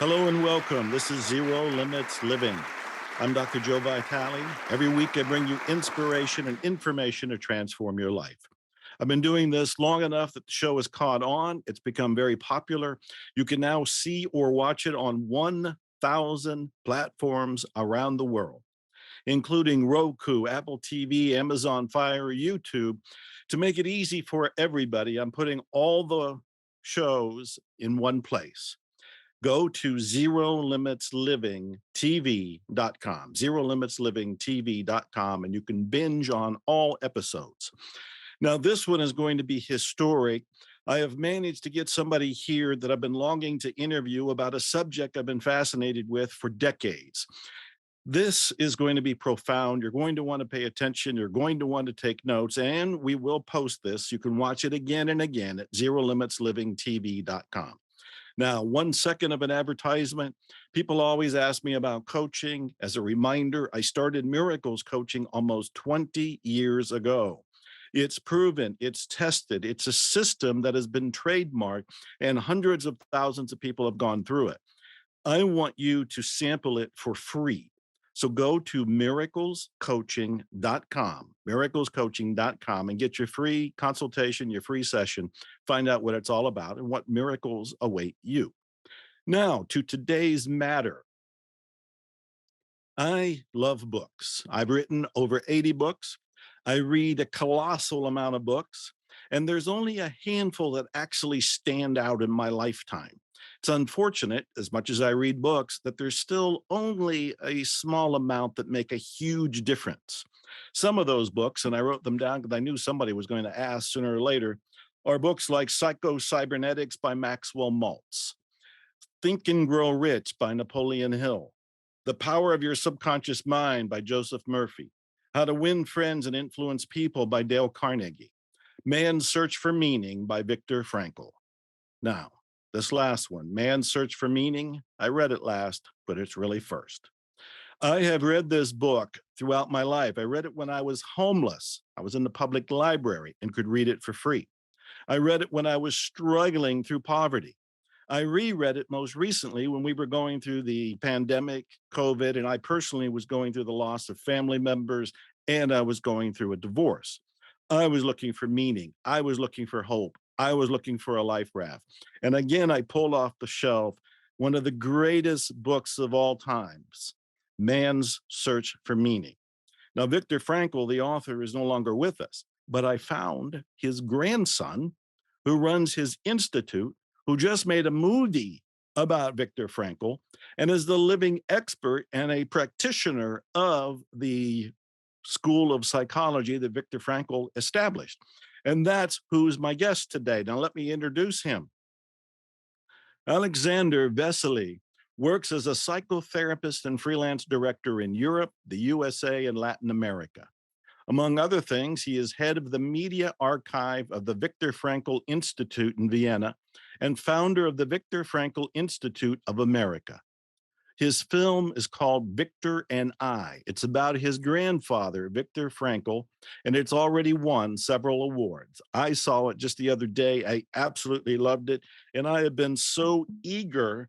Hello and welcome. This is Zero Limits Living. I'm Dr. Joe Vitale. Every week I bring you inspiration and information to transform your life. I've been doing this long enough that the show has caught on. It's become very popular. You can now see or watch it on 1,000 platforms around the world, including Roku, Apple TV, Amazon Fire, YouTube. To make it easy for everybody, I'm putting all the shows in one place. Go to ZeroLimitsLivingTV.com, ZeroLimitsLivingTV.com, and you can binge on all episodes. Now, this one is going to be historic. I have managed to get somebody here that I've been longing to interview about a subject I've been fascinated with for decades. This is going to be profound. You're going to want to pay attention. You're going to want to take notes, and we will post this. You can watch it again and again at ZeroLimitsLivingTV.com. Now, 1 second of an advertisement. People always ask me about coaching. As a reminder, I started Miracles Coaching almost 20 years ago. It's proven, it's tested, it's a system that has been trademarked, and hundreds of thousands of people have gone through it. I want you to sample it for free. So go to miraclescoaching.com, and get your free consultation, your free session. Find out what it's all about and what miracles await you. Now, to today's matter. I love books. I've written over 80 books. I read a colossal amount of books, and there's only a handful that actually stand out in my lifetime. It's unfortunate, as much as I read books, that there's still only a small amount that make a huge difference. Some of those books, and I wrote them down because I knew somebody was going to ask sooner or later, are books like Psycho-Cybernetics by Maxwell Maltz, Think and Grow Rich by Napoleon Hill, The Power of Your Subconscious Mind by Joseph Murphy, How to Win Friends and Influence People by Dale Carnegie, Man's Search for Meaning by Viktor Frankl. Now, this last one, Man's Search for Meaning, I read it last, but it's really first. I have read this book throughout my life. I read it when I was homeless. I was in the public library and could read it for free. I read it when I was struggling through poverty. I reread it most recently when we were going through the pandemic, COVID, and I personally was going through the loss of family members, and I was going through a divorce. I was looking for meaning. I was looking for hope. I was looking for a life raft. And again, I pulled off the shelf one of the greatest books of all times, Man's Search for Meaning. Now, Viktor Frankl, the author, is no longer with us, but I found his grandson, who runs his institute, who just made a movie about Viktor Frankl and is the living expert and a practitioner of the school of psychology that Viktor Frankl established. And that's who's my guest today. Now, let me introduce him. Alexander Vesely works as a psychotherapist and freelance director in Europe, the USA, and Latin America. Among other things, he is head of the media archive of the Viktor Frankl Institute in Vienna and founder of the Viktor Frankl Institute of America. His film is called Victor and I. It's about his grandfather, Viktor Frankl, and it's already won several awards. I saw it just the other day. I absolutely loved it, and I have been so eager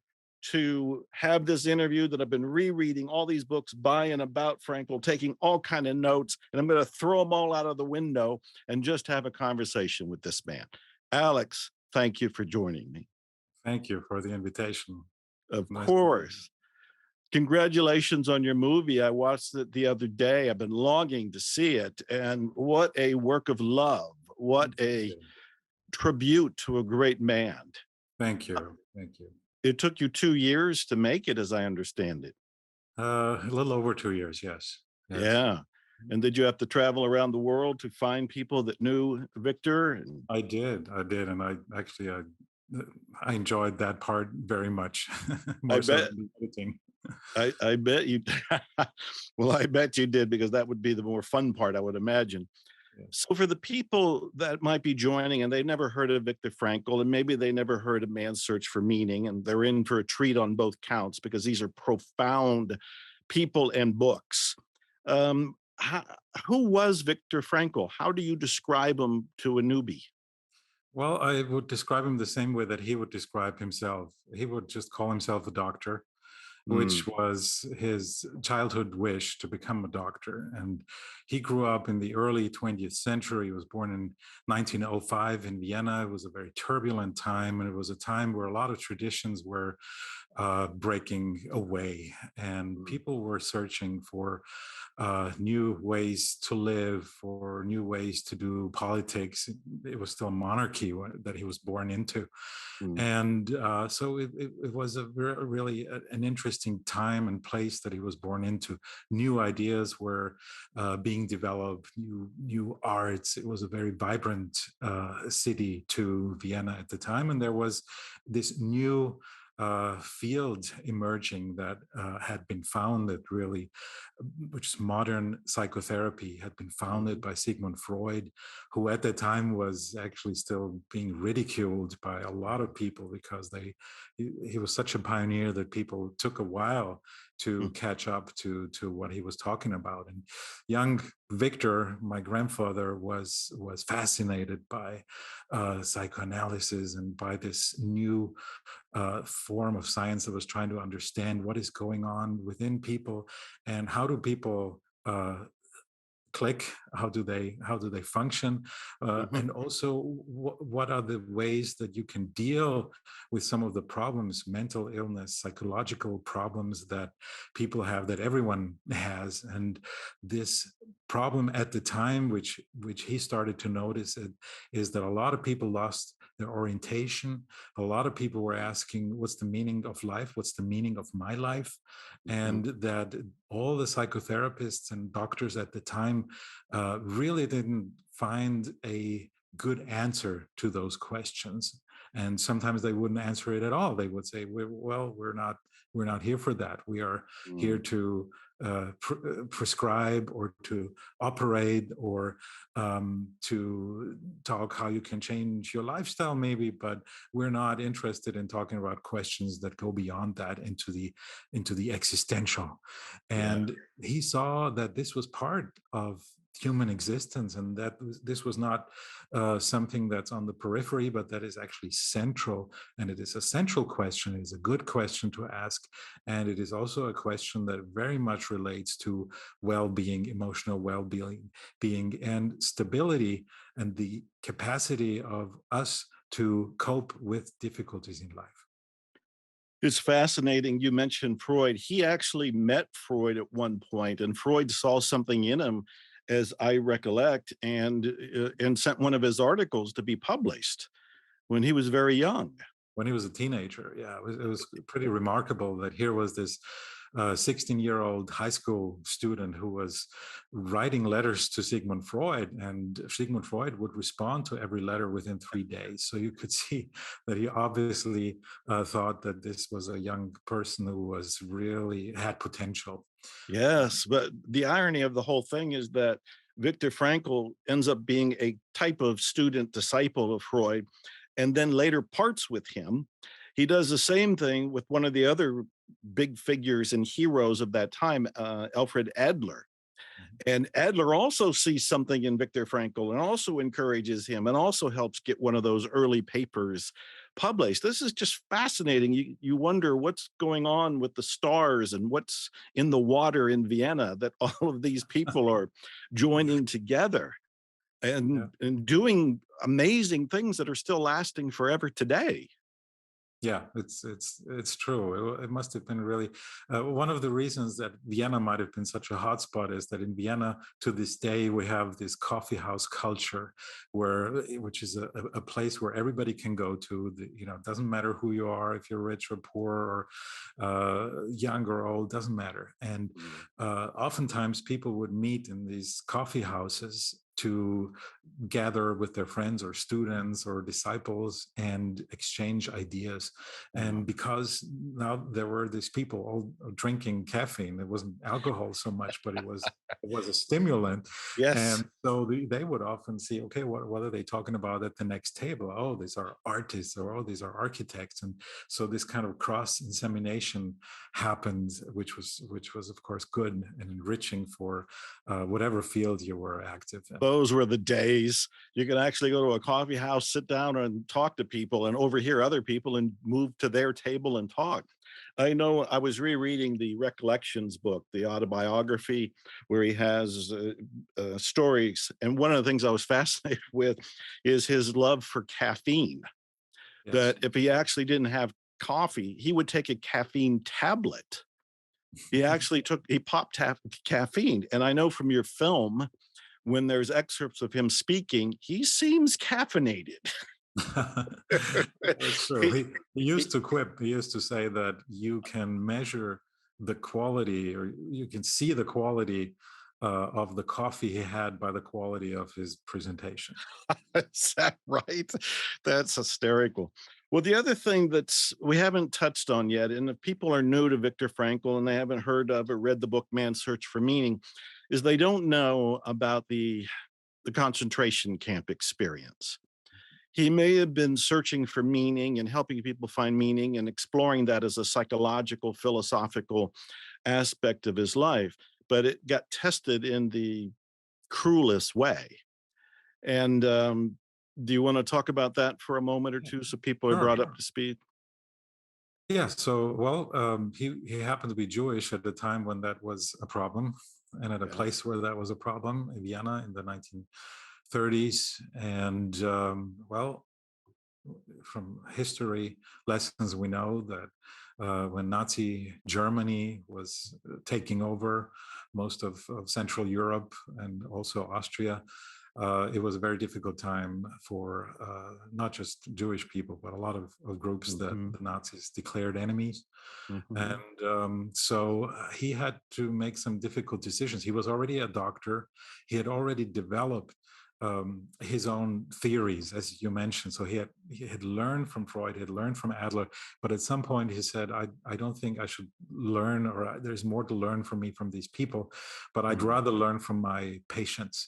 to have this interview that I've been rereading all these books by and about Frankl, taking all kind of notes, and I'm going to throw them all out of the window and just have a conversation with this man. Alex, thank you for joining me. Thank you for the invitation. Of Nice to meet course. Congratulations on your movie. I watched it the other day. I've been longing to see it. And what a work of love. What a you. tribute to a great man. Thank you. Thank you. It took you 2 years to make it, as I understand it. A little over 2 years, yes. Yes. Yeah. And did you have to travel around the world to find people that knew Victor? I did, and I actually I enjoyed that part very much, I more so bet. than the editing. I bet you. Well, I bet you did, because that would be the more fun part, I would imagine. Yes. So for the people that might be joining and they've never heard of Viktor Frankl, and maybe they never heard of Man's Search for Meaning, and they're in for a treat on both counts because these are profound people and books. How, who was Viktor Frankl? How do you describe him to a newbie? Well, I would describe him the same way that he would describe himself. He would just call himself a doctor, Mm, which was his childhood wish to become a doctor. And he grew up in the early 20th century. He was born in 1905 in Vienna. It was a very turbulent time, and it was a time where a lot of traditions were breaking away, and mm, people were searching for new ways to live, for new ways to do politics. It was still monarchy that he was born into, mm, and so it was really an interesting time and place that he was born into. New ideas were being developed, new arts. It was a very vibrant city to Vienna at the time, and there was this new field emerging that had been founded, really, which is modern psychotherapy, had been founded mhm, by Sigmund Freud, who at the time was actually still being ridiculed by a lot of people because he was such a pioneer that people took a while to mm, catch up to what he was talking about. And young Victor, my grandfather, was fascinated by psychoanalysis and by this new form of science that was trying to understand what is going on within people and how do people click, how do they function, mhm, and also what are the ways that you can deal with some of the problems, mental illness, psychological problems that people have, that everyone has. And this problem at the time, which he started to notice it, is that a lot of people lost their orientation. A lot of people were asking, what's the meaning of life, what's the meaning of my life? mhm, And that all the psychotherapists and doctors at the time really didn't find a good answer to those questions. And sometimes they wouldn't answer it at all. They would say, "Well, we're not here for that. We are here mm, to prescribe or to operate or to talk how you can change your lifestyle, maybe, but we're not interested in talking about questions that go beyond that into the existential." yeah. And he saw that this was part of human existence, and that this was not something that's on the periphery, but that is actually central. And it is a central question. It is a good question to ask. And it is also a question that very much relates to well-being, emotional well-being and stability, and the capacity of us to cope with difficulties in life. It's fascinating. You mentioned Freud. He actually met Freud at one point, and Freud saw something in him, as I recollect, and sent one of his articles to be published when he was very young. When he was a teenager. Yeah, it was pretty remarkable that here was this 16-year-old high school student who was writing letters to Sigmund Freud, and Sigmund Freud would respond to every letter within 3 days. So you could see that he obviously thought that this was a young person who was really had potential. Yes, but the irony of the whole thing is that Viktor Frankl ends up being a type of student disciple of Freud and then later parts with him. He does the same thing with one of the other big figures and heroes of that time, Alfred Adler. Mhm. And Adler also sees something in Viktor Frankl and also encourages him and also helps get one of those early papers published. This is just fascinating. You wonder what's going on with the stars and what's in the water in Vienna that all of these people are joining together Yeah. and doing amazing things that are still lasting forever today. Yeah, it's true. It must have been really one of the reasons that Vienna might have been such a hotspot is that in Vienna to this day we have this coffee house culture, which is a place where everybody can go to. It doesn't matter who you are, if you're rich or poor or young or old, doesn't matter. And Mm, oftentimes people would meet in these coffee houses to gather with their friends or students or disciples and exchange ideas. yeah. And because now there were these people all drinking caffeine, it wasn't alcohol so much, but it was a stimulant. Yes. And so they would often see, okay, what are they talking about at the next table? Oh, these are artists, or oh, these are architects. And so this kind of cross insemination happened, which was of course good and enriching for whatever field you were active in. Those were the days. You could actually go to a coffee house, sit down and talk to people and overhear other people and move to their table and talk. I know I was rereading the Recollections book, the autobiography, where he has stories. And one of the things I was fascinated with is his love for caffeine. Yes. That if he actually didn't have coffee, he would take a caffeine tablet. He popped caffeine. And I know from your film, when there's excerpts of him speaking, he seems caffeinated. That's true. he, He used to quip. He used to say that you can measure the quality, or you can see the quality of the coffee he had by the quality of his presentation. is that right? That's hysterical. Well, the other thing that's we haven't touched on yet, and if people are new to Viktor Frankl and they haven't heard of or read the book Man's Search for Meaning, is they don't know about the concentration camp experience. He may have been searching for meaning and helping people find meaning and exploring that as a psychological, philosophical aspect of his life, but it got tested in the cruelest way. And do you want to talk about that for a moment or Yeah. two so people are Sure. brought up to speed? Yeah. So, well, he happened to be Jewish at the time when that was a problem, and at a Yes. place where that was a problem in Vienna in the 1930s. And well, from history lessons, we know that when Nazi Germany was taking over most of Central Europe and also Austria, it was a very difficult time for not just Jewish people, but a lot of groups that Hmm. the Nazis declared enemies. Hmm. And so he had to make some difficult decisions. He was already a doctor. He had already developed his own theories, as you mentioned. So he had learned from Freud, he had learned from Adler, but at some point he said, I don't think I should learn, or there's more to learn from me from these people, but I'd Hmm. rather learn from my patients.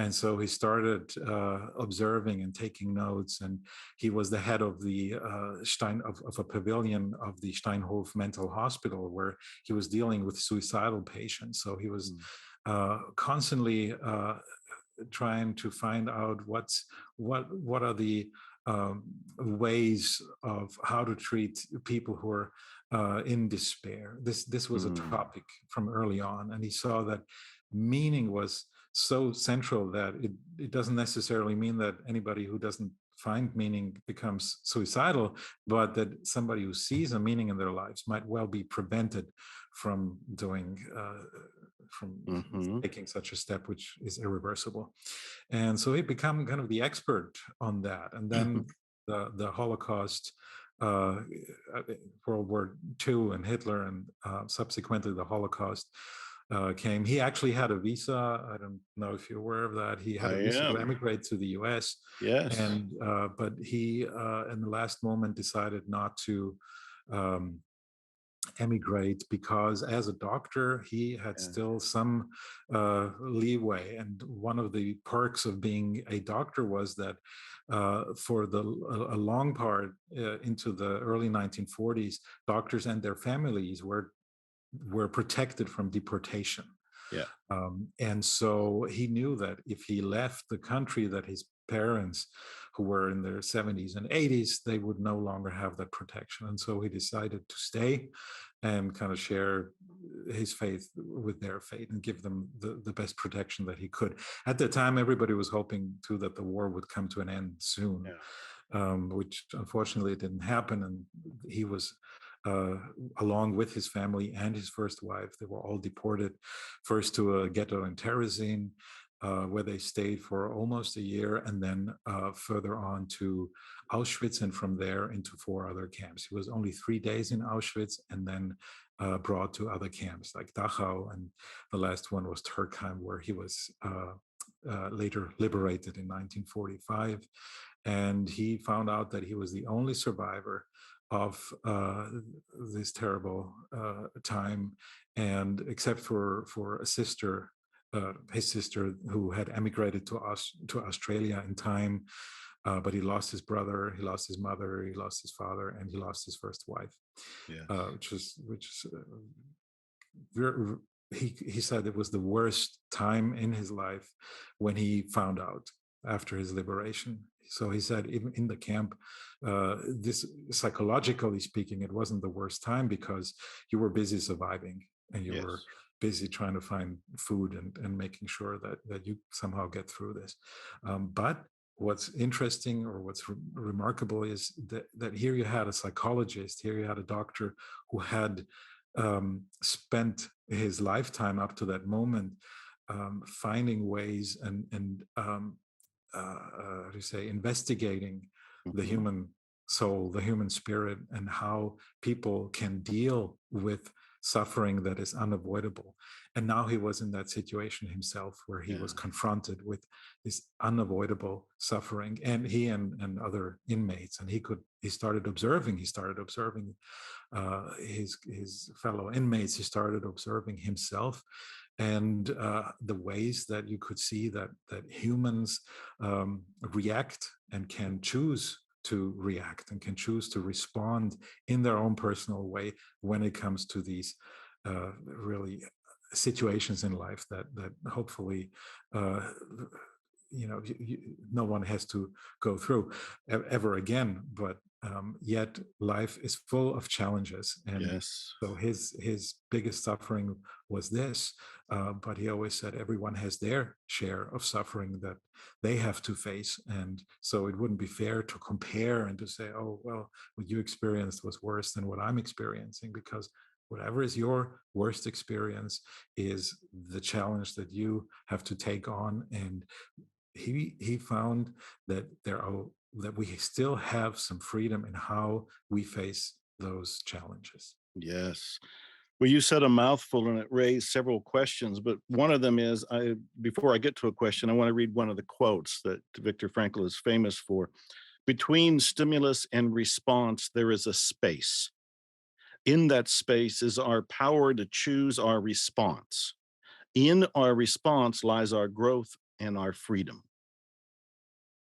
And so he started observing and taking notes, and he was the head of the of a pavilion of the Steinhof Mental Hospital, where he was dealing with suicidal patients. So he was constantly trying to find out what are the ways of how to treat people who are in despair. This was a Hmm. topic from early on, and he saw that meaning was so central that it doesn't necessarily mean that anybody who doesn't find meaning becomes suicidal, but that somebody who sees a meaning in their lives might well be prevented from doing from Hmm. taking such a step, which is irreversible. And so he became kind of the expert on that. And then the Holocaust, uh, World War II, and Hitler, and subsequently the Holocaust came. He actually had a visa. I don't know if you're aware of that. He had I a visa to am. emigrate to the U.S. Yes. and but he, in the last moment, decided not to. Um, Emigrate because as a doctor he had Yeah. still some leeway, and one of the perks of being a doctor was that for a long part into the early 1940s, doctors and their families were protected from deportation. Yeah. And so he knew that if he left the country, that his parents, who were in their 70s and 80s, they would no longer have that protection. And so he decided to stay and kind of share his faith with their faith and give them the best protection that he could. At the time, everybody was hoping too that the war would come to an end soon, Yeah. which unfortunately didn't happen. And he was, uh, along with his family and his first wife, they were all deported first to a ghetto in Terezin, where they stayed for almost a year, and then further on to Auschwitz, and from there into 4 other camps. He was only 3 days in Auschwitz, and then brought to other camps like Dachau, and the last one was Turkheim, where he was later liberated in 1945. And he found out that he was the only survivor of this terrible time, and except for a sister, his sister, who had emigrated to Australia in time, but he lost his brother, he lost his mother, he lost his father, and he lost his first wife, Yes. which is very, he said it was the worst time in his life when he found out after his liberation. So he said, even in the camp, this psychologically speaking, it wasn't the worst time because you were busy surviving and you were Yes. busy trying to find food and making sure that you somehow get through this. But what's interesting or what's remarkable is that here you had a psychologist, here you had a doctor who had spent his lifetime up to that moment finding ways how do you say, investigating the Mhm. human soul, the human spirit, and how people can deal with suffering that is unavoidable. And now he was in that situation himself where he was Yeah. confronted with this unavoidable suffering, and and other inmates, and he started observing his fellow inmates. He started observing himself, and the ways that you could see that humans react and can choose to react and can choose to respond in their own personal way when it comes to these really situations in life that hopefully uh, no one has to go through ever again. But yet life is full of challenges, and Yes. so his biggest suffering was this. But he always said everyone has their share of suffering that they have to face, and so it wouldn't be fair to compare and to say, oh well, what you experienced was worse than what I'm experiencing, because whatever is your worst experience is the challenge that you have to take on. And he found that we still have some freedom in how we face those challenges. Yes. Well, you said a mouthful and it raised several questions, but one of them is before I get to a question, I want to read one of the quotes that Viktor Frankl is famous for. Between stimulus and response, there is a space. In that space is our power to choose our response. In our response lies our growth and our freedom.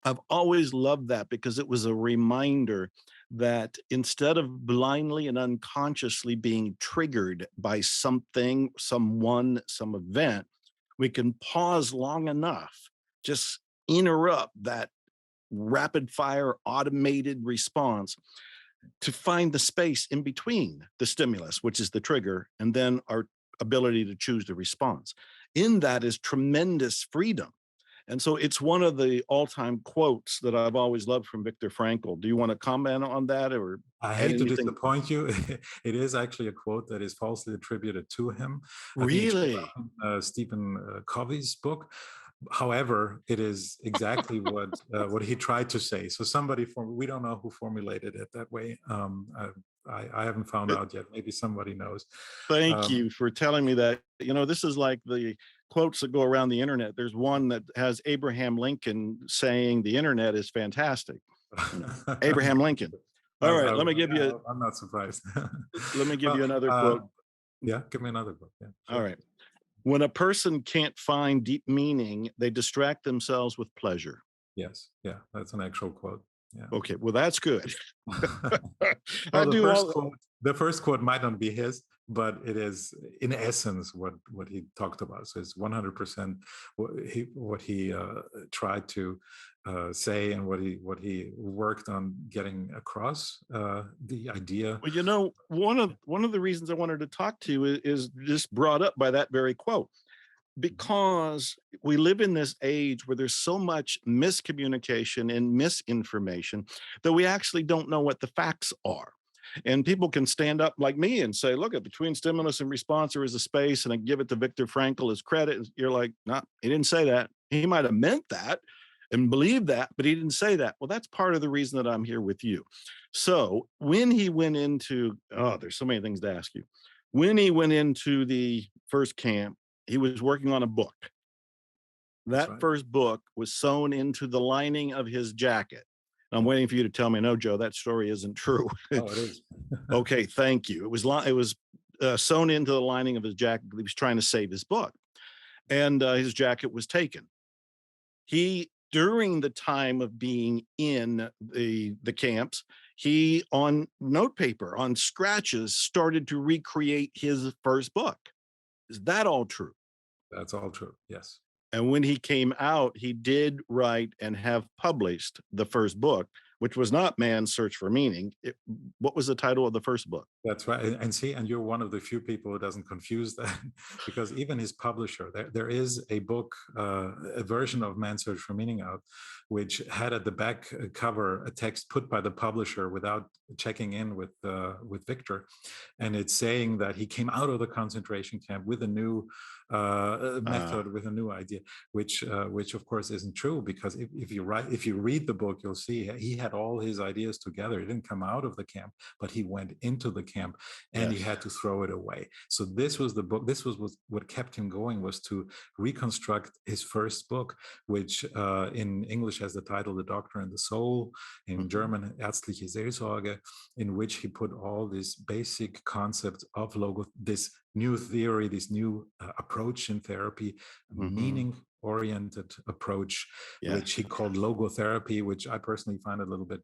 I've always loved that because it was a reminder that instead of blindly and unconsciously being triggered by something, someone, some event, we can pause long enough, just interrupt that rapid fire automated response to find the space in between the stimulus, which is the trigger, and then our ability to choose the response. In that is tremendous freedom. And so it's one of the all-time quotes that I've always loved from Viktor Frankl. Do you want to comment on that or I add hate to anything? disappoint you. It is actually a quote that is falsely attributed to him. I think it came Really? out in Stephen Covey's book. However, it is exactly what he tried to say. So we don't know who formulated it that way. I haven't found out yet. Maybe somebody knows. Thank Um, you for telling me that. This is like the quotes that go around the internet. There's one that has Abraham Lincoln saying the internet is fantastic. Abraham Lincoln. All right, I'm not surprised. let me give Well, you another quote. yeah, give me another book. Yeah, All sure. right. When a person can't find deep meaning, they distract themselves with pleasure. Yes, yeah, that's an actual quote. Yeah. Okay, well, that's good. I Well, do all. the first quote might not be his, but it is in essence what he talked about. So it's 100% what he tried to say, and what he worked on getting across. The idea. Well, one of the reasons I wanted to talk to you is just brought up by that very quote, because we live in this age where there's so much miscommunication and misinformation that we actually don't know what the facts are. And people can stand up like me and say, look, between stimulus and response, there is a space, and I give it to Viktor Frankl as credit. And you're like, no, nah, he didn't say that. He might have meant that and believed that, but he didn't say that. Well, that's part of the reason that I'm here with you. So when he went into, oh, there's so many things to ask you. When he went into the first camp, he was working on a book. That's That right. first book was sewn into the lining of his jacket. I'm waiting for you to tell me, no, Joe, that story isn't true. Oh, it is. Okay, thank you. It was sewn into the lining of his jacket. He was trying to save his book, and his jacket was taken. He, during the time of being in the camps, he on notepaper, on scratches, started to recreate his first book. Is that all true? That's all true. Yes. And when he came out, he did write and have published the first book, which was not Man's Search for Meaning. What was the title of the first book? That's right. And see, and you're one of the few people who doesn't confuse that because even his publisher, there is a book, a version of Man's Search for Meaning out, which had at the back cover a text put by the publisher without checking in with Victor. And it's saying that he came out of the concentration camp with a new Uh, method, with a new idea, which of course isn't true, because if you read the book, you'll see he had all his ideas together. He didn't come out of the camp, but he went into the camp and he yes. had to throw it away. So this was the book. This was what kept him going, was to reconstruct his first book, which in English has the title "The Doctor and the Soul," in Mhm. German "Ärztliche Seelsorge," in which he put all these basic concepts of logo, this new theory, this new approach in therapy, Mhm. meaning oriented approach, which Yes. he called logotherapy, which I personally find a little bit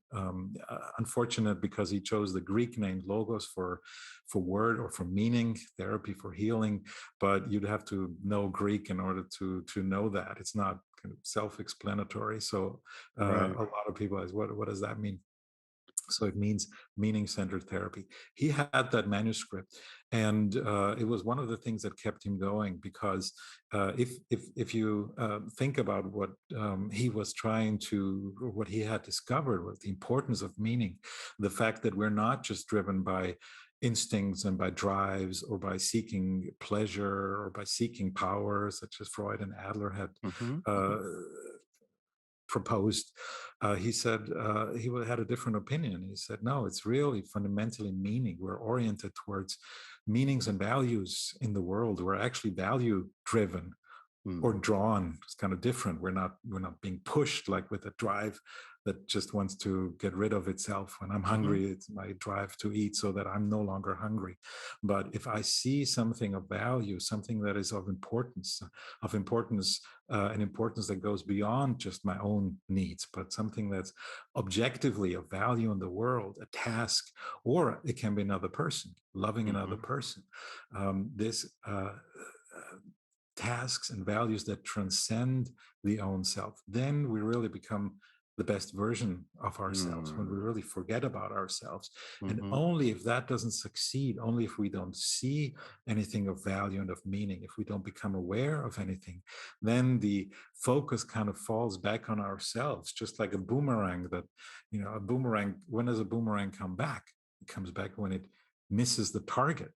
unfortunate, because he chose the Greek name logos for word or for meaning, therapy for healing. But you'd have to know Greek in order to know that. It's not kind of self-explanatory. So Right. a lot of people ask, what does that mean? So it means meaning-centered therapy. He had that manuscript, and it was one of the things that kept him going, because if you think about what he was trying to, what he had discovered was the importance of meaning, the fact that we're not just driven by instincts and by drives, or by seeking pleasure, or by seeking power, such as Freud and Adler had Mhm. uh, proposed. He said he had a different opinion. He said, no, it's really fundamentally meaning. We're oriented towards meanings and values in the world. We're actually value driven or Mhm. drawn. It's kind of different. We're not being pushed like with a drive that just wants to get rid of itself. When I'm Mhm. hungry, it's my drive to eat so that I'm no longer hungry. But if I see something of value, something that is of importance, an importance that goes beyond just my own needs, but something that's objectively of value in the world, a task, or it can be another person, loving another Mhm. person. This tasks and values that transcend the own self, then we really become the best version of ourselves, when we Mm. really forget about ourselves. And Mhm. only if that doesn't succeed, only if we don't see anything of value and of meaning, if we don't become aware of anything, then the focus kind of falls back on ourselves, just like a boomerang. A boomerang, when does a boomerang come back? It comes back when it misses the target.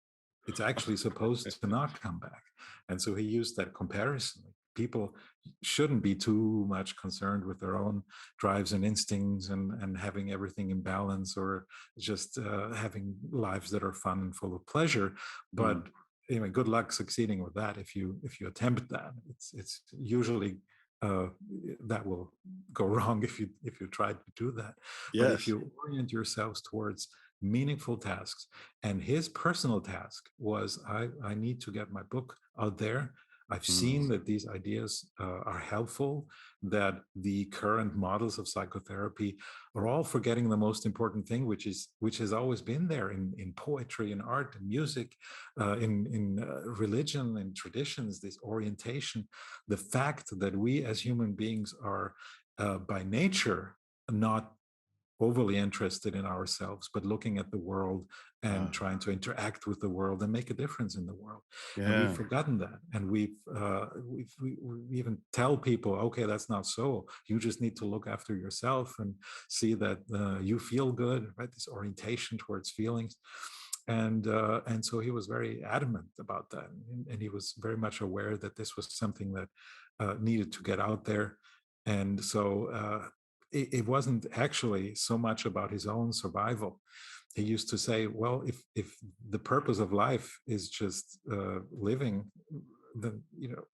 It's actually supposed to not come back. And so he used that comparison. People shouldn't be too much concerned with their own drives and instincts, and having everything in balance, or just having lives that are fun and full of pleasure. Mm. But anyway, good luck succeeding with that. If you attempt that, it's usually uh, that will go wrong if you try to do that. But if Yes. you orient yourselves towards meaningful tasks, and his personal task was, I need to get my book out there. I've seen Mm. that these ideas are helpful, that the current models of psychotherapy are all forgetting the most important thing, which has always been there in poetry and art and music, in religion and traditions, this orientation, the fact that we as human beings are by nature not overly interested in ourselves, but looking at the world and Uh, trying to interact with the world and make a difference in the world. And we've yeah. forgotten that. And we even tell people, okay, that's not so. You just need to look after yourself and see that you feel good, right? This orientation towards feelings. And so he was very adamant about that, and he was very much aware that this was something that needed to get out there. And so it wasn't actually so much about his own survival. He used to say, well, if the purpose of life is just living, then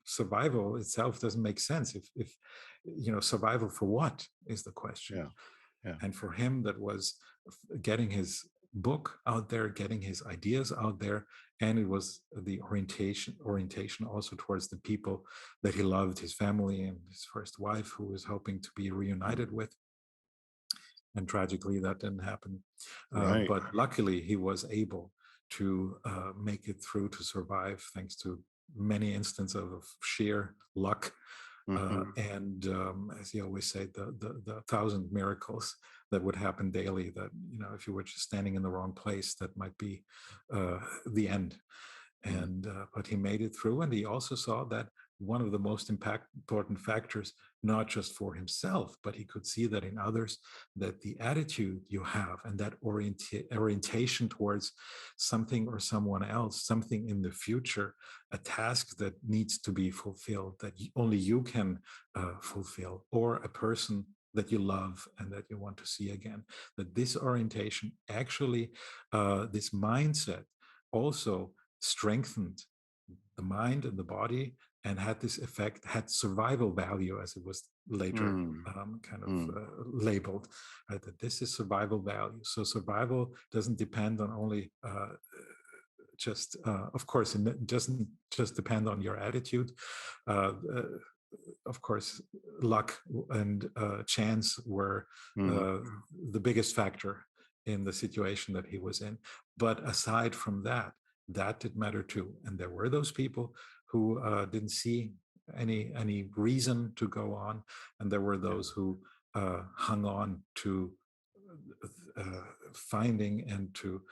survival itself doesn't make sense. If survival for what is the question. Yeah. Yeah. And for him, that was getting his book out there, getting his ideas out there, and it was the orientation also towards the people that he loved, his family and his first wife, who was hoping to be Mm. reunited with. And tragically, that didn't happen. Right. But luckily, he was able to make it through, to survive, thanks to many instances of sheer luck. Hmm. And as you always say, the thousand miracles that would happen daily, that, if you were just standing in the wrong place, that might be the end. And but he made it through, and he also saw that one of the most important factors, not just for himself, but he could see that in others, that the attitude you have and that orientation towards something or someone else, something in the future, a task that needs to be fulfilled, that only you can fulfill, or a person that you love and that you want to see again, that this orientation actually, this mindset also strengthened the mind and the body, and had this effect, had survival value, as it was later Mm. kind of Mm. labeled, right? That this is survival value. So survival doesn't depend on only just, of course, it doesn't just depend on your attitude. Uh, uh, of course, luck and chance were Mm. uh, the biggest factor in the situation that he was in. But aside from that, that did matter too. And there were those people who didn't see any reason to go on, and there were Yeah. those who hung on to finding and to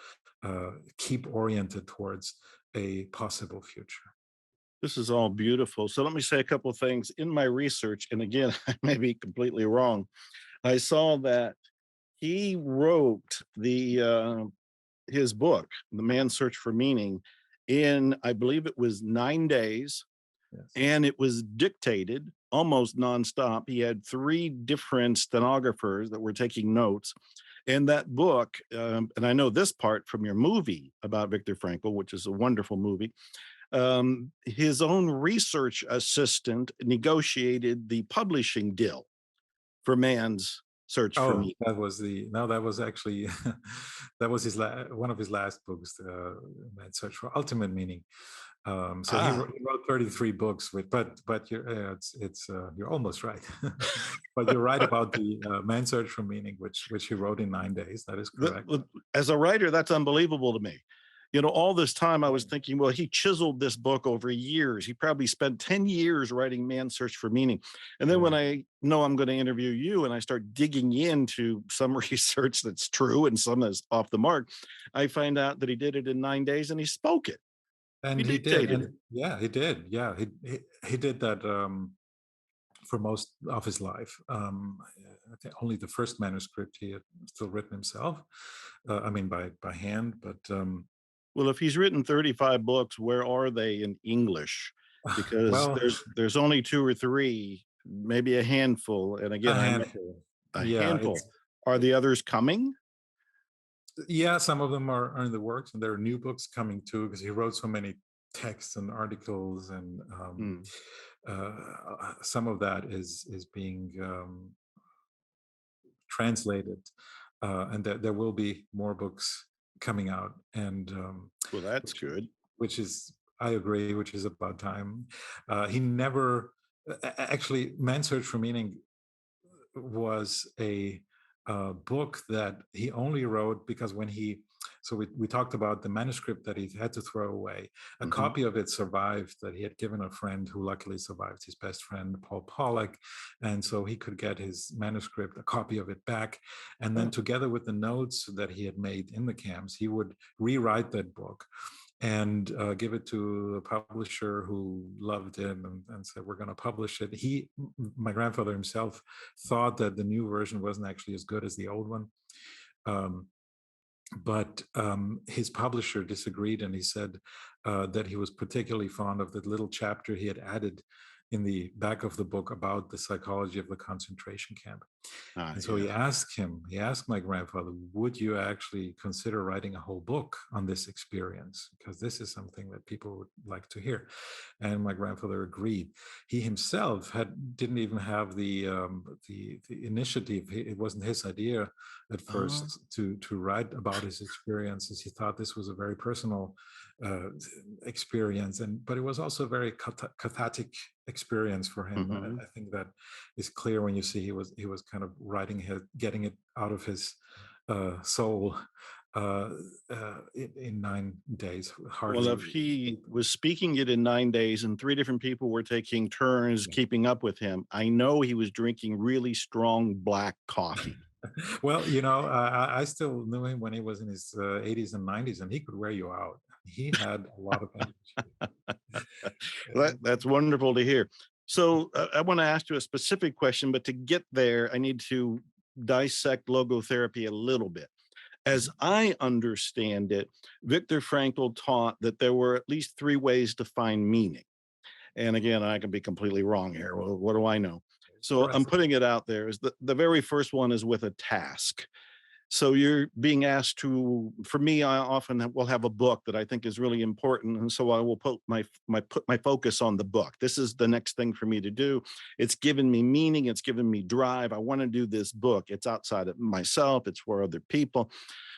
keep oriented towards a possible future. This is all beautiful. So let me say a couple of things in my research. And again, I may be completely wrong. I saw that he wrote his book, The Man's Search for Meaning, in I believe it was 9 days, Yes. and it was dictated almost nonstop. He had three different stenographers that were taking notes. And that book, and I know this part from your movie about Viktor Frankl, which is a wonderful movie. His own research assistant negotiated the publishing deal for Man's Search for Oh, Meaning. that was the no. That was actually that was one of his last books, Man's Search for Ultimate Meaning. So Ah, he wrote 33 books with, but you're it's you're almost right, but you're right about the Man's Search for Meaning, which he wrote in 9 days. That is correct. as a writer, that's unbelievable to me. All this time I was Yeah. thinking, well, he chiseled this book over years. He probably spent 10 years writing Man's Search for Meaning. And then when Yeah. I know I'm going to interview you and I start digging into some research that's true and some that's off the mark, I find out that he did it in 9 days and he spoke it. He And he did, dictated and it. yeah, he did. Yeah, he did that for most of his life. I think only the first manuscript he had still written himself. I mean, by hand. But Well, if he's written 35 books, where are they in English? Because well, there's only two or three, maybe a handful. And a again, I know handful. a Yeah, handful. Are the others coming? yeah. Some of them are in the works, and there are new books coming too, because he wrote so many texts and articles, and Hmm. some of that is being translated, and there will be more books coming out, and Well, that's which good. which is, I agree, which is about time. He never actually, Man's Search for Meaning was a book that he only wrote because when he, so we talked about the manuscript that he had to throw away. A Hmm. copy of it survived, that he had given a friend who luckily survived, his best friend Paul Pollack, and so he could get his manuscript, a copy of it back, and then Oh. together with the notes that he had made in the camps, he would rewrite that book and give it to a publisher who loved it, and said, we're going to publish it. My grandfather himself, thought that the new version wasn't actually as good as the old one. Um, but his publisher disagreed, and he said that he was particularly fond of the little chapter he had added in the back of the book about the psychology of the concentration camp. Ah, And so yeah. he asked my grandfather, would you actually consider writing a whole book on this experience? Because this is something that people would like to hear. And my grandfather agreed. He himself didn't even have the initiative. It wasn't his idea at Uh, first to write about his experiences. He thought this was a very personal uh, experience, but it was also a very cathartic experience for him. mhm. I think that is clear when you see he was kind of writing getting it out of his soul, uh, in 9 days. Well, Hardly if he sleep. was speaking it in 9 days and three different people were taking turns Yeah. keeping up with him, I know he was drinking really strong black coffee. Well, I still knew him when he was in his 80s and 90s, and he could wear you out. He had a lot of energy. That's wonderful to hear. So I want to ask you a specific question, but to get there, I need to dissect logotherapy a little bit. As I understand it, Viktor Frankl taught that there were at least three ways to find meaning. And again, I can be completely wrong here. Well, what do I know? So I'm Correct. putting it out there. Is the very first one is with a task. So you're being asked to, for me, I often will have a book that I think is really important, and so I will put my focus on the book. This is the next thing for me to do. It's given me meaning. It's given me drive. I want to do this book. It's outside of myself. It's for other people.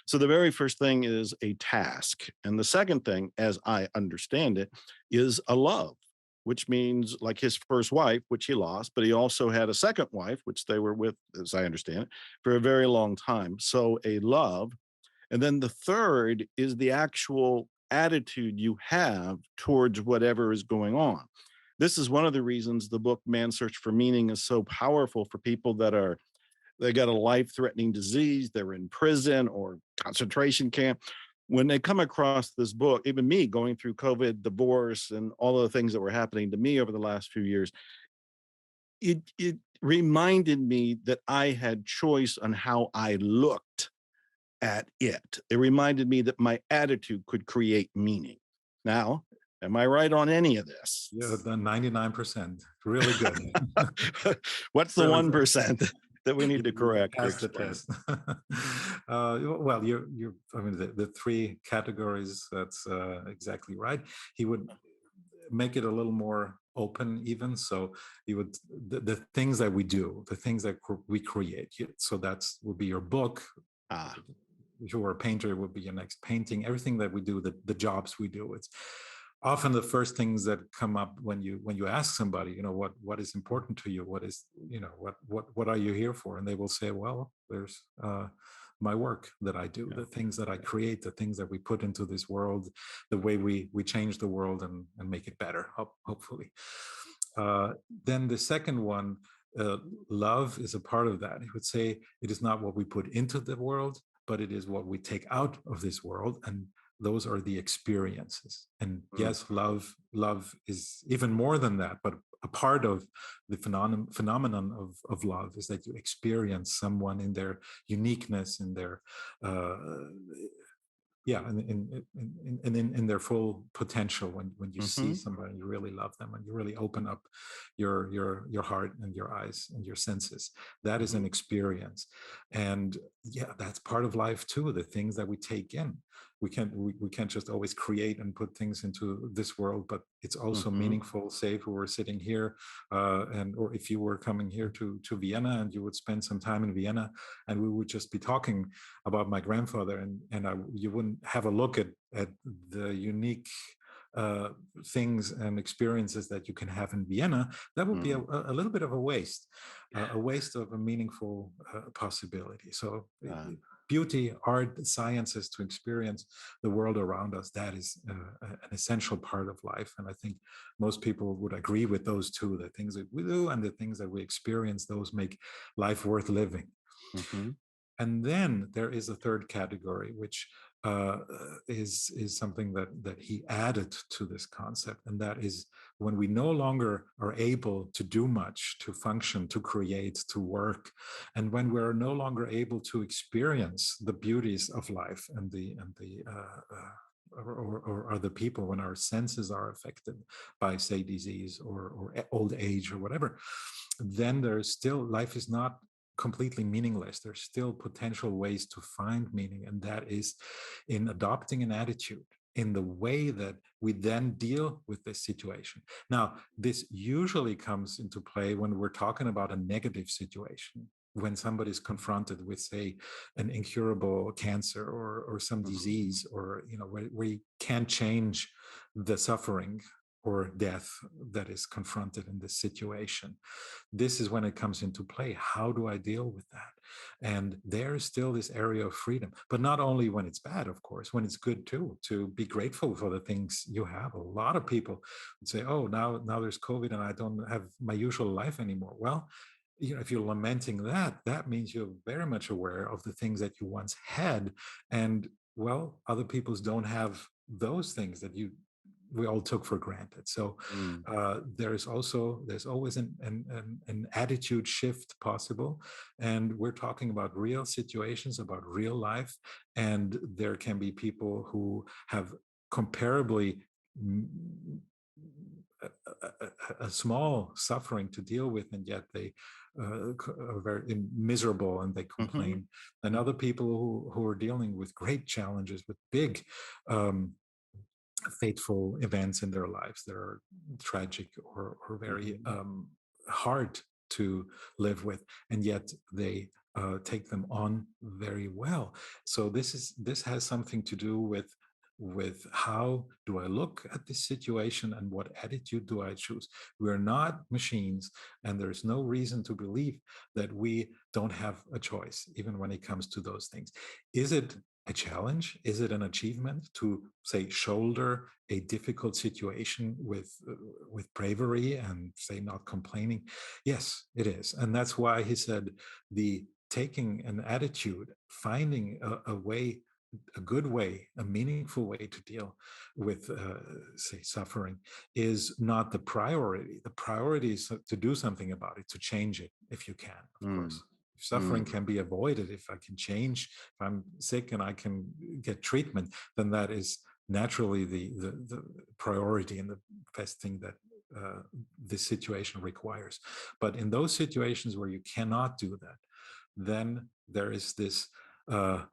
So the very first thing is a task, and the second thing, as I understand it, is a love, which means like his first wife, which he lost, but he also had a second wife, which they were with, as I understand it, for a very long time. So a love. And then the third is the actual attitude you have towards whatever is going on. This is one of the reasons the book Man's Search for Meaning is so powerful for people that are, they got a life threatening disease, they're in prison or concentration camp. When they come across this book, even me going through COVID, divorce, and all of the things that were happening to me over the last few years, it reminded me that I had choice on how I looked at it. It reminded me that my attitude could create meaning. Now, am I right on any of this? Yeah, the 99%. Really good. What's the Really one good. percent that we need to You correct or passed the explain? test. Well, I mean, the three categories, that's exactly right. He would make it a little more open even. So he would, the things that we do, the things that we create. So that's would be your book. Ah, If you were a painter, it would be your next painting. Everything that we do, the jobs we do, it's often the first things that come up when you ask somebody, what is important to you, what is, what are you here for, and they will say, well, there's my work that I do, yeah. the things that I create, the things that we put into this world, the way we change the world and make it better, hopefully. Then the second one, uh, love is a part of that. He would say it is not what we put into the world, but it is what we take out of this world, and those are the experiences. And Mm, yes, love is even more than that, but a part of the phenomenon of love is that you experience someone in their uniqueness, in their uh, yeah, in their full potential. When you see mhm, somebody, you really love them, and you really open up your heart and your eyes and your senses. That is an mhm, experience. And yeah, that's part of life too, the things that we take in. We can't just always create and put things into this world, but it's also mhm, meaningful. Say if we were sitting here, and or if you were coming here to Vienna, and you would spend some time in Vienna, and we would just be talking about my grandfather, and you wouldn't have a look at the unique uh, things and experiences that you can have in Vienna, that would be mm, a little bit of a waste of a meaningful possibility. So beauty, art, sciences, to experience the world around us, that is an essential part of life. And I think most people would agree with those two, the things that we do and the things that we experience, those make life worth living. mhm, And then there is a third category, which is something that he added to this concept, and that is when we no longer are able to do much, to function, to create, to work, and when we're no longer able to experience the beauties of life and or other people, when our senses are affected by, say, disease or old age or whatever, then there's still, life is not completely meaningless. There's still potential ways to find meaning, and that is in adopting an attitude in the way that we then deal with this situation. Now, this usually comes into play when we're talking about a negative situation, when somebody's confronted with, say, an incurable cancer or some mhm, disease, or where you can't change the suffering or death that is confronted in this situation. This is when it comes into play. How do I deal with that? And there is still this area of freedom, but not only when it's bad, of course, when it's good too, to be grateful for the things you have. A lot of people would say, oh, now there's COVID and I don't have my usual life anymore. Well, if you're lamenting that, that means you're very much aware of the things that you once had. And well, other people's don't have those things that we all took for granted. So Mm. there's always an attitude shift possible, and we're talking about real situations, about real life, and there can be people who have comparably a small suffering to deal with, and yet they are very miserable and they Mhm. complain. And other people who are dealing with great challenges, with big um, fateful events in their lives that are tragic or very Mhm. hard to live with, and yet they take them on very well. So this has something to do with how do I look at this situation and what attitude do I choose. We're not machines, and there's no reason to believe that we don't have a choice, even when it comes to those things. Is it a challenge? Is it an achievement to say shoulder a difficult situation with bravery and say not complaining? Yes, it is, and that's why he said the taking an attitude, finding a way, a good way, a meaningful way to deal with, say, suffering is not the priority. The priority is to do something about it, to change it if you can, of Mm. course. If suffering Mm. can be avoided, if I can change, if I'm sick and I can get treatment, then that is naturally the priority and the best thing that this situation requires. But in those situations where you cannot do that, then there is this uh,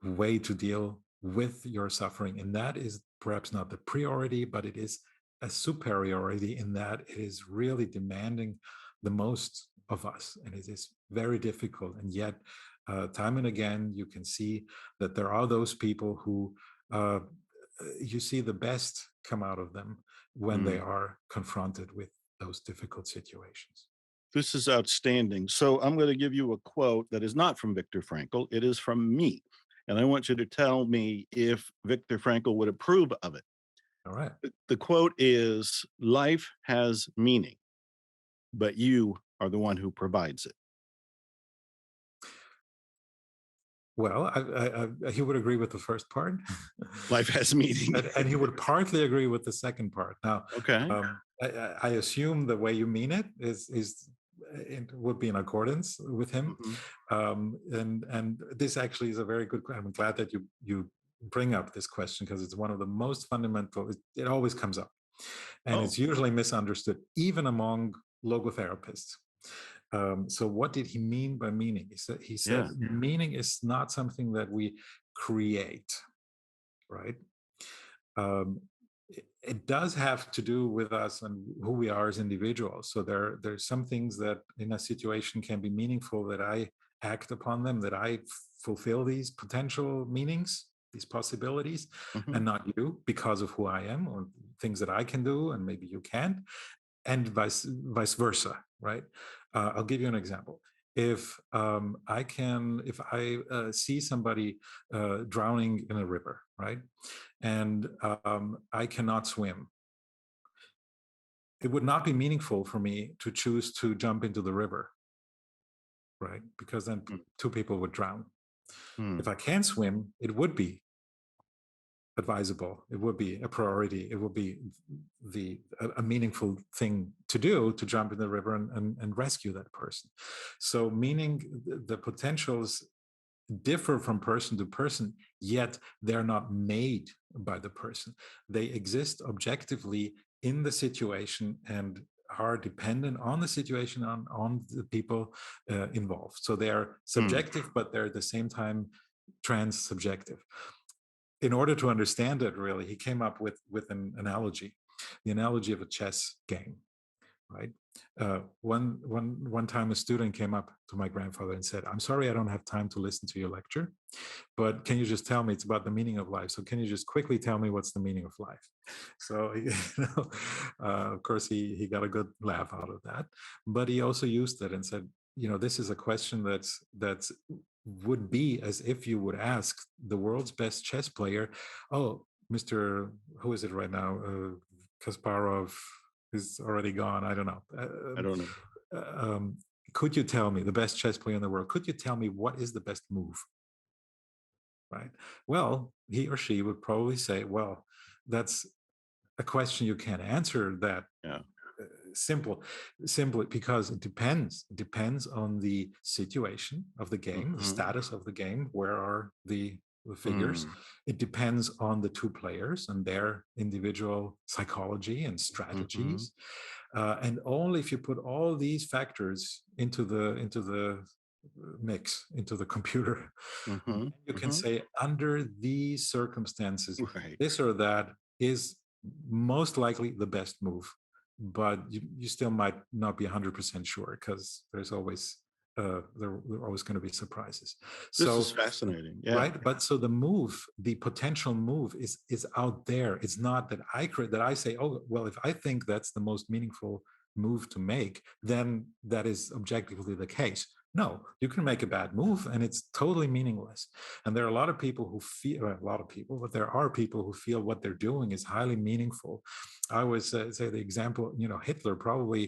way to deal with your suffering. And that is perhaps not the priority, but it is a superiority in that it is really demanding the most of us. And it is very difficult. And yet, time and again, you can see that there are those people who you see the best come out of them when they Mm. are confronted with those difficult situations. This is outstanding. So I'm going to give you a quote that is not from Viktor Frankl. It is from me. And I want you to tell me if Viktor Frankl would approve of it. All right. The quote is, life has meaning, but you are the one who provides it. Well, he would agree with the first part, Life has meaning. and he would partly agree with the second part. Now, Okay. I assume the way you mean it is it would be in accordance with him, Mhm. and this actually is a very good. I'm glad that you bring up this question because it's one of the most fundamental. It always comes up, and Oh, it's usually misunderstood, even among logotherapists. So what did he mean by meaning? He said yeah. meaning is not something that we create, right? Um, it does have to do with us and who we are as individuals. So there's some things that in a situation can be meaningful that I act upon them, that I fulfill these potential meanings, these possibilities, Mhm. and not you because of who I am or things that I can do and maybe you can't, and vice versa, right? I'll give you an example. If I see somebody drowning in a river, right, and I cannot swim, it would not be meaningful for me to choose to jump into the river, right? Because then Mm. two people would drown. If Mm. I can swim, it would be advisable. It would be a priority. It would be a meaningful thing to do to jump in the river and rescue that person. So, meaning the potentials differ from person to person, yet they're not made by the person. They exist objectively in the situation and are dependent on the situation, on the people involved. So they are Mm. subjective, but they're at the same time trans-subjective. In order to understand it, really, he came up with an analogy, the analogy of a chess game, right? One time a student came up to my grandfather and said, "I'm sorry, I don't have time to listen to your lecture, but can you just tell me, it's about the meaning of life. So can you just quickly tell me what's the meaning of life?" So, of course, he got a good laugh out of that, but he also used it and said, this is a question that's would be as if you would ask the world's best chess player, "Oh, Mr. Who is it right now? Kasparov is already gone. I don't know. I don't know. Um, could you tell me, the best chess player in the world, could you tell me what is the best move?" Right? Well, he or she would probably say, "Well, that's a question you can't answer that Yeah. simple simply because it depends on the situation of the game, the Mm-hmm. status of the game, where are the figures. Mm. It depends on the two players and their individual psychology and Mm-hmm. strategies, and only if you put all these factors into the mix, into the computer, Mm-hmm. you can Mm-hmm. say, under these circumstances, Right. this or that is most likely the best move, but you still might not be 100% sure, because there are always going to be surprises. This is So, fascinating. Yeah. right, but so the potential move is out there. It's not that I say, "Oh, well, if I think that's the most meaningful move to make, then that is objectively the case." No, you can make a bad move and it's totally meaningless. And there are a lot of people who feel, a lot of people, but there are people who feel what they're doing is highly meaningful. I always say the example, Hitler probably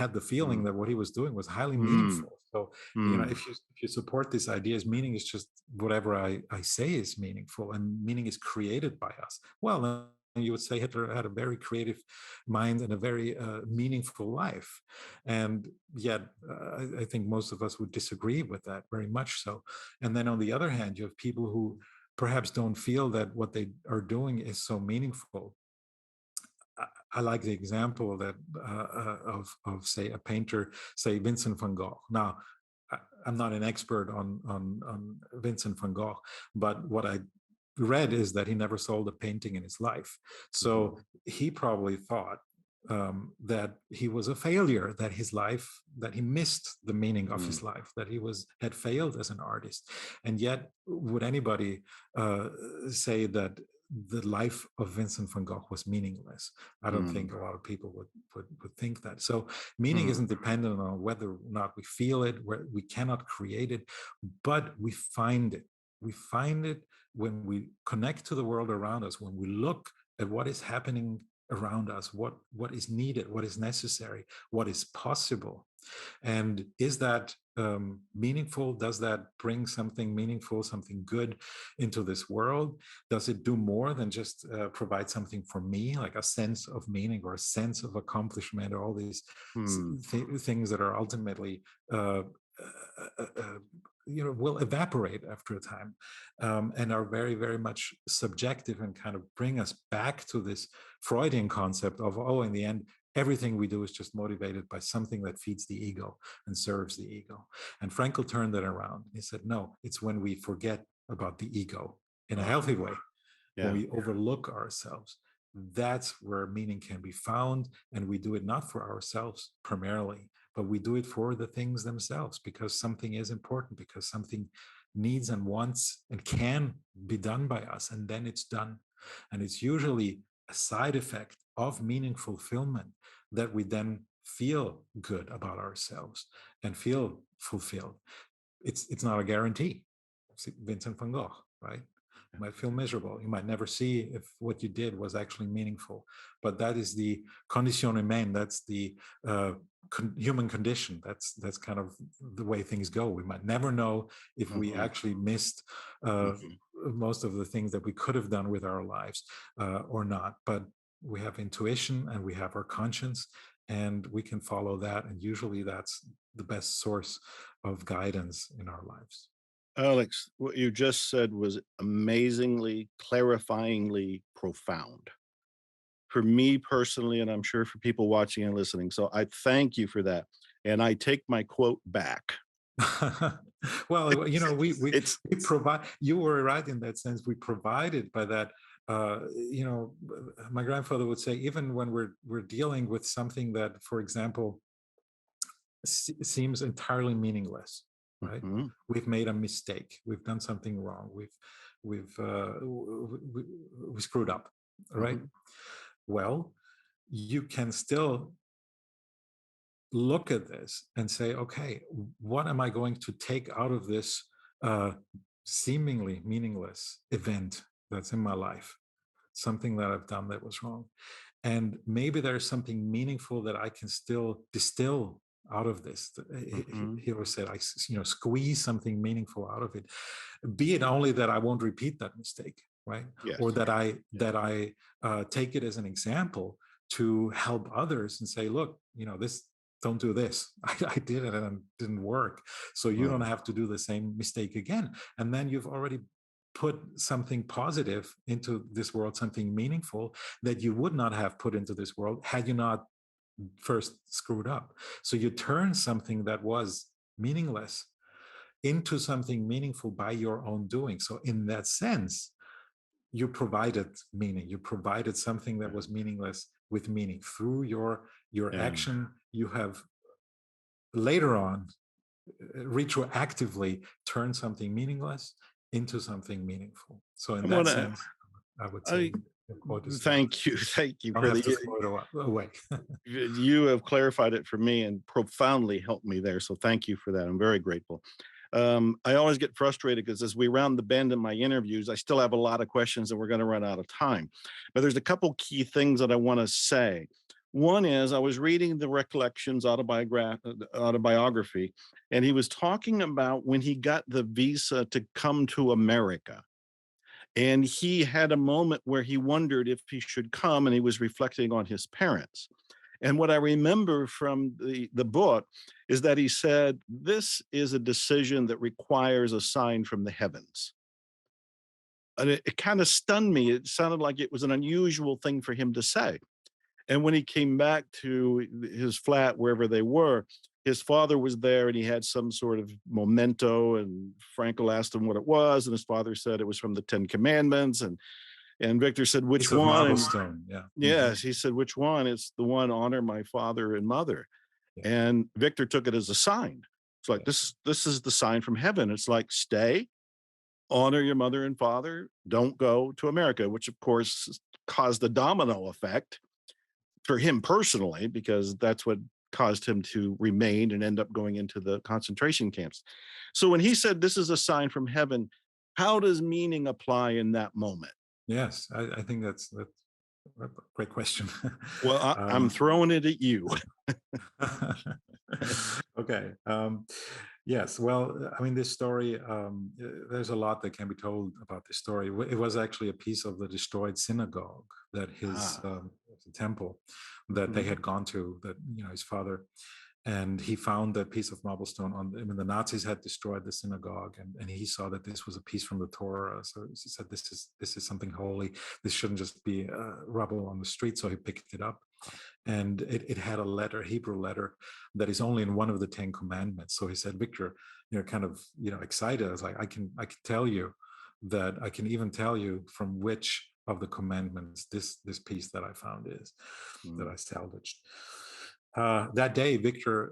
had the feeling Mm. that what he was doing was highly Mm. meaningful. So, Mm. if you support this idea as meaning is just whatever I say is meaningful, and meaning is created by us, well, then you would say Hitler had a very creative mind and a very meaningful life. And yet, I think most of us would disagree with that very much so. And then on the other hand, you have people who perhaps don't feel that what they are doing is so meaningful. I like the example that of say a painter, say Vincent van Gogh. Now, I'm not an expert on Vincent van Gogh, but what I read is that he never sold a painting in his life. Mhm. So he probably thought that he was a failure, that he missed the meaning of Mm. his life, that he had failed as an artist. And yet, would anybody uh, say that the life of Vincent van Gogh was meaningless? I don't think Mm. a lot of people would think that. So meaning Mm. isn't dependent on whether or not we feel it, where we cannot create it, but we find it. We find it when we connect to the world around us, when we look at what is happening around us, what is needed, what is necessary, what is possible. And is that meaningful? Does that bring something meaningful, something good into this world? Does it do more than just provide something for me, like a sense of meaning or a sense of accomplishment, or all these Mm. things that are ultimately will evaporate after a time, and are very, very much subjective, and kind of bring us back to this Freudian concept of, oh, in the end, everything we do is just motivated by something that feeds the ego and serves the ego. And Frankl turned it around. He said, no, it's when we forget about the ego in a healthy way, when Yeah. we overlook ourselves. That's where meaning can be found. And we do it not for ourselves primarily, but we do it for the things themselves, because something is important, because something needs and wants and can be done by us. And then it's done. And it's usually a side effect of meaning fulfillment that we then feel good about ourselves and feel fulfilled. It's not a guarantee. Vincent van Gogh, right? You might feel miserable. You might never see if what you did was actually meaningful. But that is the condition humaine. That's the human condition. That's kind of the way things go. We might never know if we Mm-hmm. actually missed uh, Mm-hmm. most of the things that we could have done with our lives or not. But we have intuition and we have our conscience, and we can follow that. And usually that's the best source of guidance in our lives. Alex, what you just said was amazingly, clarifyingly profound for me personally, and I'm sure for people watching and listening. So I thank you for that. And I take my quote back. Well, It's we provide. You were right in that sense. We provided by that. My grandfather would say, even when we're dealing with something that, for example, seems entirely meaningless, right? Mhm. We've made a mistake. We've done something wrong. We screwed up, right? Mhm. Well, you can still look at this and say, okay, what am I going to take out of this uh, seemingly meaningless event that's in my life? Something that I've done that was wrong. And maybe there's something meaningful that I can still distill out of this. Mhm. He always said, squeeze something meaningful out of it. Be it only that I won't repeat that mistake, right? Or Yes. that I take it as an example to help others and say, look, this, don't do this. I did it and it didn't work. So you don't Right. have to do the same mistake again. And then you've already put something positive into this world, something meaningful that you would not have put into this world had you not first screwed up. So you turn something that was meaningless into something meaningful by your own doing. So in that sense, you provided meaning. You provided something that was meaningless with meaning through your Yeah. action. You have later on retroactively turned something meaningless into something meaningful. So in I that wanna sense, I would say I the quote is thank you. Thank you don't for have the to throw it away. you have clarified it for me and profoundly helped me there. So thank you for that. I'm very grateful. I always get frustrated because as we round the bend in my interviews, I still have a lot of questions and we're going to run out of time. But there's a couple key things that I want to say. One is I was reading the Recollections autobiography, and he was talking about when he got the visa to come to America. And he had a moment where he wondered if he should come, and he was reflecting on his parents. And what I remember from the book is that he said, "This is a decision that requires a sign from the heavens." And it kind of stunned me. It sounded like it was an unusual thing for him to say. And when he came back to his flat, wherever they were, his father was there and he had some sort of memento. And Frankel asked him what it was. And his father said it was from the Ten Commandments. And Victor said, "Which Piece of one?" marble And stone. Yeah. Mm-hmm. yes, he said, "Which one?" "It's the one, honor my father and mother." Yeah. And Victor took it as a sign. It's like, Yeah. this is the sign from heaven. It's like, stay, honor your mother and father, don't go to America, which of course caused a domino effect for him personally, because that's what caused him to remain and end up going into the concentration camps. So when he said this is a sign from heaven, how does meaning apply in that moment? Yes. I think that's a great question. Well, I'm um, throwing it at you. okay. Yes. Well, I mean, this story, there's a lot that can be told about this story. It was actually a piece of the destroyed synagogue that his Ah. temple that they Mhm. had gone to, that, his father, and he found that piece of marble stone I mean, the Nazis had destroyed the synagogue, and he saw that this was a piece from the Torah. So he said, this is something holy. This shouldn't just be rubble on the street. So he picked it up, and it had a letter, Hebrew letter, that is only in one of the Ten Commandments. So he said, Victor, kind of, excited. I was like, I can tell you that I can even tell you from which of the commandments this piece that I found is, that Mm. I salvaged. That day, Victor,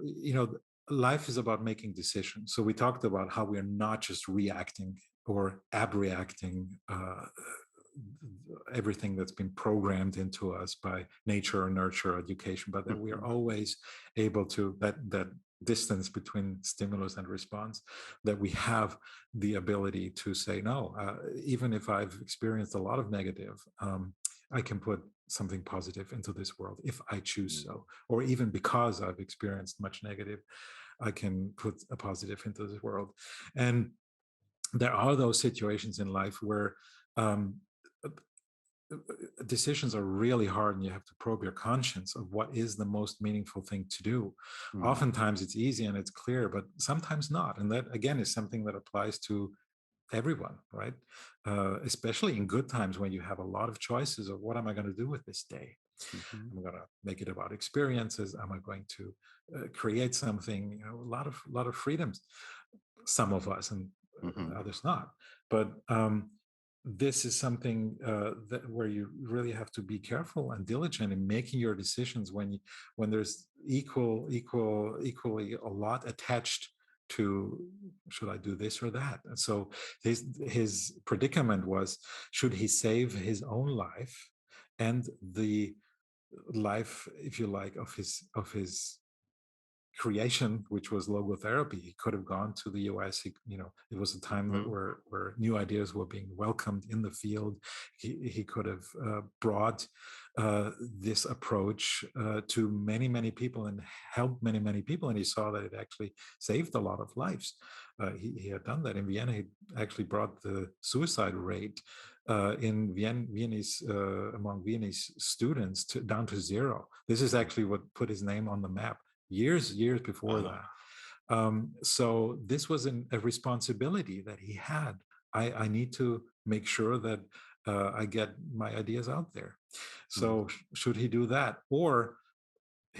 life is about making decisions. So we talked about how we are not just reacting or abreacting everything that's been programmed into us by nature or nurture or education, but that we are Mhm. always able to, that distance between stimulus and response, that we have the ability to say no, even if I've experienced a lot of negative, I can put something positive into this world if I choose Mm. so, or even because I've experienced much negative, I can put a positive into this world. And there are those situations in life where um, decisions are really hard, and you have to probe your conscience of what is the most meaningful thing to do. Mm. Oftentimes it's easy and it's clear, but sometimes not. And that, again, is something that applies to everyone, right? Especially in good times when you have a lot of choices of what am I going to do with this day? Mhm. Am I going to make it about experiences? Am I going to create something? A lot of freedoms. Some of us, and Mhm. others not. But this is something that where you really have to be careful and diligent in making your decisions when there's equally a lot attached to, should I do this or that? And so his predicament was, should he save his own life and the life, if you like, of his creation, which was logotherapy. He could have gone to the US. It was a time that Mhm. where new ideas were being welcomed in the field. He could have brought this approach to many people and helped many people. And he saw that it actually saved a lot of lives. He had done that in Vienna. He actually brought the suicide rate in among Viennese students down to zero. This is actually what put his name on the map years before that. Ah, So this was a responsibility that he had. I need to make sure that I get my ideas out there. mm, So should he do that, or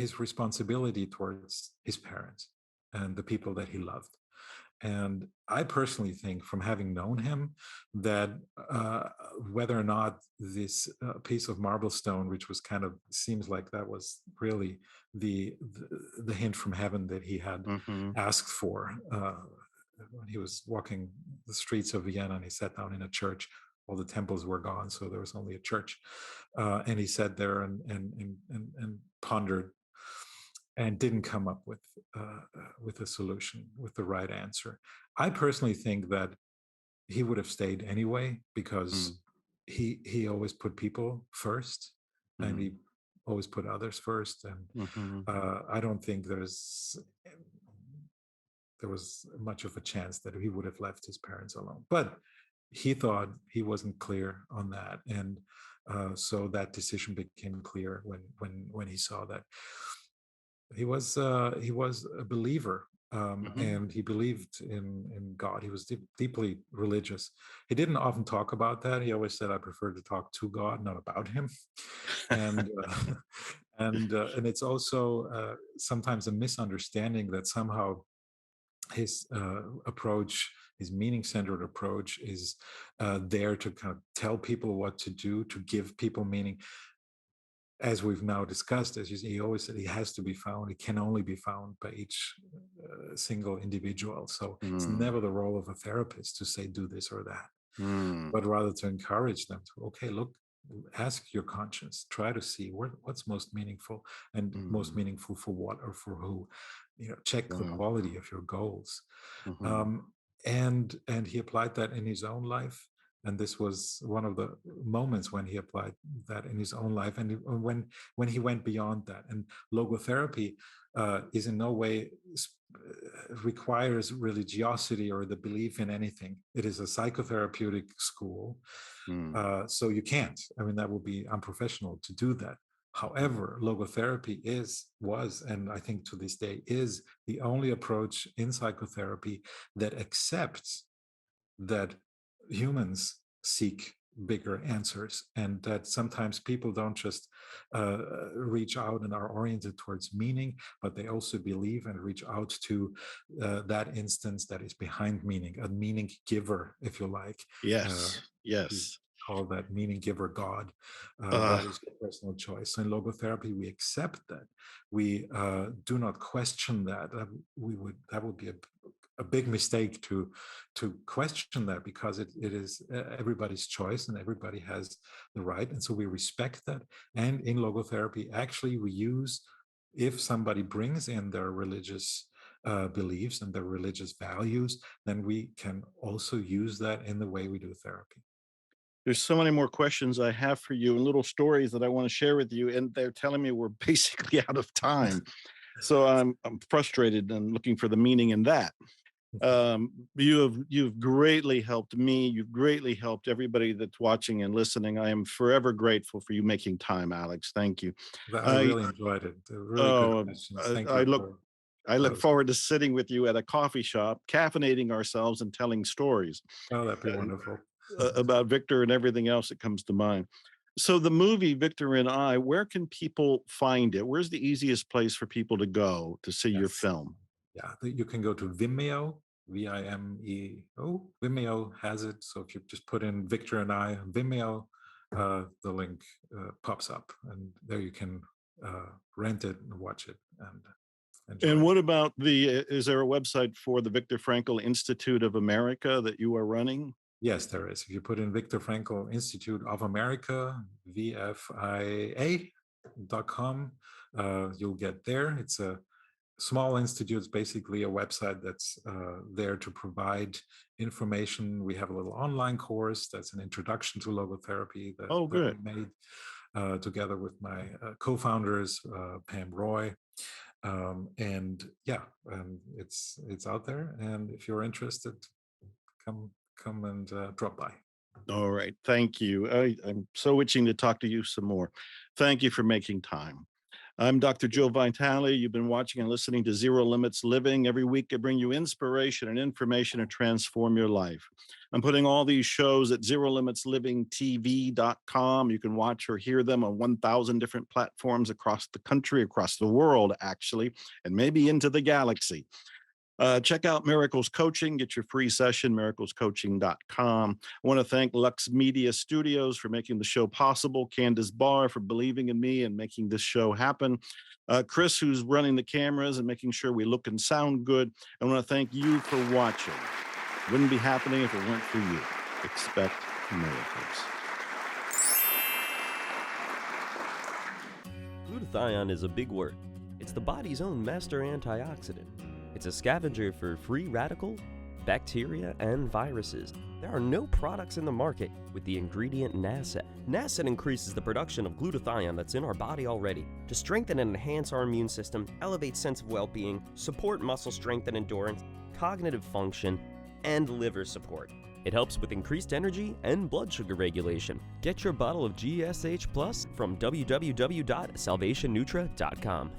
his responsibility towards his parents and the people that he loved? And I personally think, from having known him, that whether or not this piece of marble stone, which was kind of, seems like that was really the hint from heaven that he had mhm. asked for when he was walking the streets of Vienna, and he sat down in a church. All the temples were gone, so there was only a church, and he sat there and pondered and didn't come up with a solution, with the right answer. I personally think that he would have stayed anyway, because Mm, he always put people first, and mm, he always put others first. And mhm. I don't think there was much of a chance that he would have left his parents alone. But he thought he wasn't clear on that, and so that decision became clear when he saw that he was a believer, Mhm. and he believed in God. He was deeply religious. He didn't often talk about that. He always said, "I prefer to talk to God, not about Him." And and it's also sometimes a misunderstanding that somehow his approach, his meaning-centered approach, is there to kind of tell people what to do, to give people meaning. As we've now discussed, as you see, he always said he has to be found. It can only be found by each single individual. So it's Mm, never the role of a therapist to say, do this or that, mm, but rather to encourage them to, okay, look, ask your conscience, try to see what's most meaningful, and most mm. meaningful for what or for who. Check the Wow. quality of your goals. Mhm, um, and he applied that in his own life, and this was one of the moments when he applied that in his own life, and when he went beyond that. And logotherapy is in no way requires religiosity or the belief in anything. It is a psychotherapeutic school, mm, so you can't, I mean, that would be unprofessional to do that. mm. However, logotherapy was, and I think to this day is, the only approach in psychotherapy that accepts that humans seek bigger answers, and that sometimes people don't just reach out and are oriented towards meaning, but they also believe and reach out to that instance that is behind meaning, a meaning giver, if you like. Uh, Yes, we yes. call that meaning giver God. Uh, That is your personal choice. So in logotherapy, we accept that. We do not question that. That would be a big mistake to question that, because it is everybody's choice, and everybody has the right, and so we respect that. And in logotherapy, actually, we use, if somebody brings in their religious beliefs and their religious values, then we can also use that in the way we do therapy. there's so many more questions I have for you and little stories that I want to share with you, and they're telling me we're basically out of time. So I'm frustrated and looking for the meaning in that. You've greatly helped me. You've greatly helped everybody that's watching and listening. I am forever grateful for you making time, Alex. Thank you. I I really enjoyed it. They're really good oh, questions. Thank I you look for I look those. forward to sitting with you at a coffee shop, caffeinating ourselves and telling stories Oh, that'd be wonderful. about Victor and everything else that comes to mind. So the movie Victor and I, where can people find it? Where's the easiest place for people to go to see your Yes. film? Yeah, you can go to Vimeo, Vimeo. Vimeo has it. So if you just put in Victor and I on Vimeo, the link pops up, and there you can rent it and watch it and enjoy And it. what about is there a website for the Viktor Frankl Institute of America that you are running? Yes, there is. If you put in Viktor Frankl Institute of America, VFIA.com, you'll get there. It's a small institute. It's basically a website that's there to provide information. We have a little online course that's an introduction to logotherapy Oh, that we good. made together with my co-founders, Pam Roy. And yeah, it's out there. And if you're interested, come and drop by. All right. Thank you. I'm so itching to talk to you some more. Thank you for making time. I'm Dr. Joe Vitale. You've been watching and listening to Zero Limits Living. Every week, I bring you inspiration and information to transform your life. I'm putting all these shows at ZeroLimitsLivingTV.com. You can watch or hear them on 1,000 different platforms across the country, across the world, actually, and maybe into the galaxy. Check out Miracles Coaching. Get your free session, miraclescoaching.com. I want to thank Lux Media Studios for making the show possible, Candace Barr for believing in me and making this show happen, Chris, who's running the cameras and making sure we look and sound good. I want to thank you for watching. It wouldn't be happening if it weren't for you. Expect miracles. Glutathione is a big word. It's the body's own master antioxidant. It's a scavenger for free radical, bacteria, and viruses. There are no products in the market with the ingredient NASET. NASET increases the production of glutathione that's in our body already to strengthen and enhance our immune system, elevate sense of well-being, support muscle strength and endurance, cognitive function, and liver support. It helps with increased energy and blood sugar regulation. Get your bottle of GSH Plus from www.salvationnutra.com.